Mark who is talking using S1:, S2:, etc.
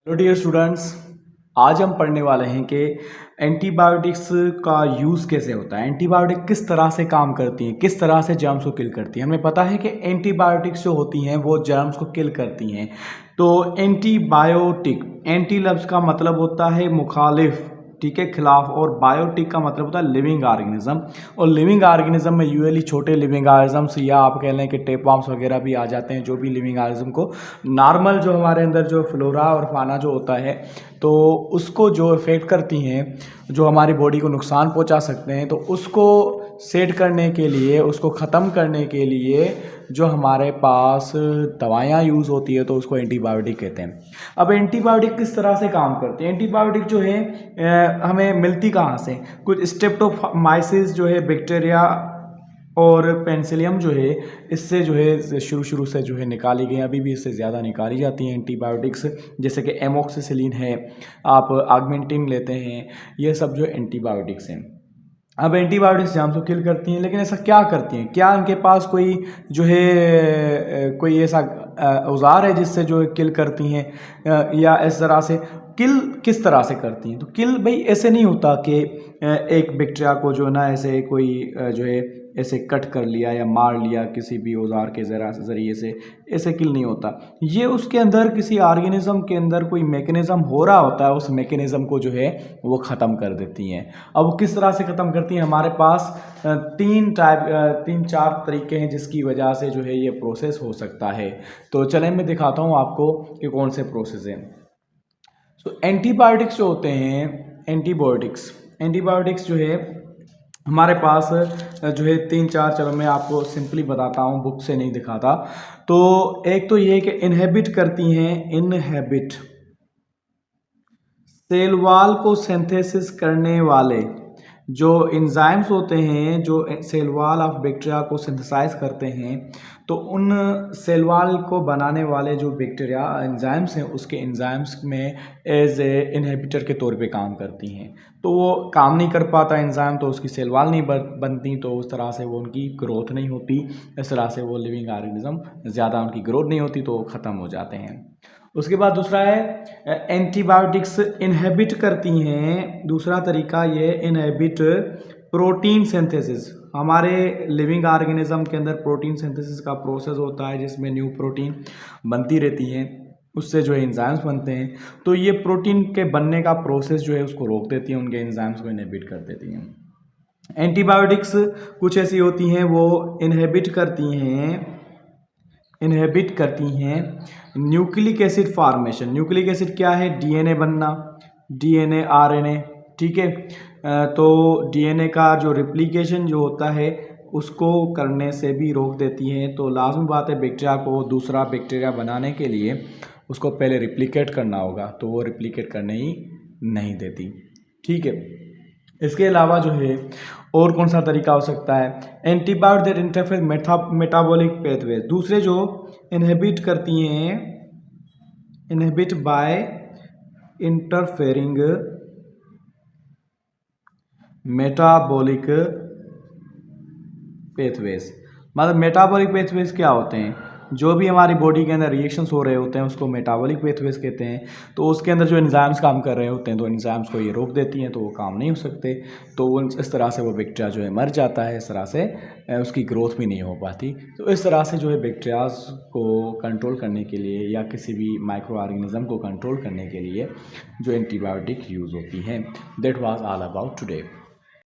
S1: Hello dear students, आज हम पढ़ने वाले हैं कि एंटीबायोटिक्स का यूज़ कैसे होता है। एंटीबायोटिक किस तरह से काम करती हैं, किस तरह से जर्म्स को किल करती हैं। हमें पता है कि एंटीबायोटिक्स जो होती हैं वो जर्म्स को किल करती हैं। तो एंटीबायोटिक, एंटी लफ्ज़ का मतलब होता है मुखालिफ, ठीक है, खिलाफ, और बायोटिक का मतलब होता है लिविंग ऑर्गेनिज्म। और लिविंग ऑर्गेनिज्म में यूजुअली छोटे लिविंग ऑर्गेनिजम्स या आप कह लें कि टेपवार्म्स वगैरह भी आ जाते हैं। जो भी लिविंग ऑर्गेनिज्म को नॉर्मल जो हमारे अंदर जो फ्लोरा और फाना जो होता है तो उसको जो इफ़ेक्ट करती हैं, जो हमारी बॉडी को नुकसान पहुंचा सकते हैं, तो उसको सेट करने के लिए, उसको ख़त्म करने के लिए जो हमारे पास दवाइयाँ यूज़ होती है तो उसको एंटीबायोटिक कहते हैं। अब एंटीबायोटिक किस तरह से काम करते हैं। एंटीबायोटिक जो है हमें मिलती कहाँ से। कुछ स्ट्रेप्टोमाइसिस जो है बैक्टीरिया और पेनिसिलियम जो है इससे जो है शुरू से जो है निकाली गई, अभी भी इससे ज़्यादा निकाली जाती हैं एंटीबायोटिक्स। जैसे कि एमोक्सिसिलिन है, आप ऑगमेंटिन लेते हैं, ये सब जो एंटीबायोटिक्स हैं। अब एंटीबायोटिक्स जर्म्स को किल करती हैं, लेकिन ऐसा क्या करती हैं? क्या उनके पास कोई जो है कोई ऐसा औजार है जिससे जो है किल करती हैं, या इस तरह से किल किस तरह से करती हैं? तो किल भाई ऐसे नहीं होता कि एक बैक्टीरिया को जो ना ऐसे कोई जो है ऐसे कट कर लिया या मार लिया किसी भी औजार के ज़रिए से, ऐसे किल नहीं होता। ये उसके अंदर किसी ऑर्गेनिज्म के अंदर कोई मैकेनिज़्म हो रहा होता है, उस मैकेनिज़्म को जो है वो ख़त्म कर देती हैं। अब वो किस तरह से ख़त्म करती हैं? हमारे पास तीन चार तरीके हैं जिसकी वजह से जो है ये प्रोसेस हो सकता है। तो चलें मैं दिखाता हूँ आपको कि कौन से प्रोसेस हैं। तो एंटीबायोटिक्स जो होते हैं, एंटीबायोटिक्स जो है हमारे पास जो है तीन चार, चलो मैं आपको सिंपली बताता हूँ, बुक से नहीं दिखाता। तो एक तो ये कि इनहेबिट करती हैं, सेल वॉल को सिंथेसिस करने वाले जो एंजाइम्स होते हैं, जो सेल वॉल ऑफ बैक्टीरिया को सिंथेसाइज करते हैं, तो उन सेल वॉल को बनाने वाले जो बैक्टीरिया एंजाइम्स हैं, उसके एंजाइम्स में एज ए इनहिबिटर के तौर पे काम करती हैं। तो वो काम नहीं कर पाता एंजाइम, तो उसकी सेल वॉल नहीं बनती, तो उस तरह से वो उनकी ग्रोथ नहीं होती। इस तरह से वो लिविंग ऑर्गेनिज्म ज़्यादा उनकी ग्रोथ नहीं होती, तो वो ख़त्म हो जाते हैं। उसके बाद दूसरा है एंटीबायोटिक्स इनहेबिट करती हैं। दूसरा तरीका ये इनहेबिट प्रोटीन सिंथेसिस। हमारे लिविंग ऑर्गेनिज्म के अंदर प्रोटीन सिंथेसिस का प्रोसेस होता है जिसमें न्यू प्रोटीन बनती रहती हैं, उससे जो है एंजाइम्स बनते हैं। तो ये प्रोटीन के बनने का प्रोसेस जो है उसको रोक देती हैं, उनके एंजाइम्स को इनहेबिट कर देती हैं। एंटीबायोटिक्स कुछ ऐसी होती हैं वो इनहेबिट करती हैं nucleic acid formation. Nucleic acid क्या है? डीएनए बनना, डीएनए आरएनए, ठीक है। तो डीएनए का जो रिप्लिकेशन जो होता है उसको करने से भी रोक देती हैं। तो लाजमी बात है, बैक्टीरिया को दूसरा बैक्टीरिया बनाने के लिए उसको पहले रिप्लिकेट करना होगा, तो वो रिप्लिकेट करने ही नहीं देती, ठीक है। इसके अलावा जो है और कौन सा तरीका हो सकता है? Antibiotic that interfere metabolic pathway. दूसरे जो इनहिबिट करती हैं, inhibit by interfering metabolic pathways. मतलब मेटाबॉलिक पेथवेज क्या होते हैं? जो भी हमारी बॉडी के अंदर रिएक्शंस हो रहे होते हैं उसको मेटाबॉलिक पेथवेज कहते हैं। तो उसके अंदर जो एंजाइम्स काम कर रहे होते हैं, तो एंजाइम्स को ये रोक देती हैं, तो वो काम नहीं हो सकते। तो इस तरह से वो बैक्टीरिया जो है मर जाता है, इस तरह से उसकी ग्रोथ भी नहीं हो पाती। तो इस तरह से जो है बैक्टीरियाज को कंट्रोल करने के लिए या किसी भी माइक्रो ऑर्गेनिज्म को कंट्रोल करने के लिए जो एंटीबायोटिक यूज़ होती हैं। That was all about today.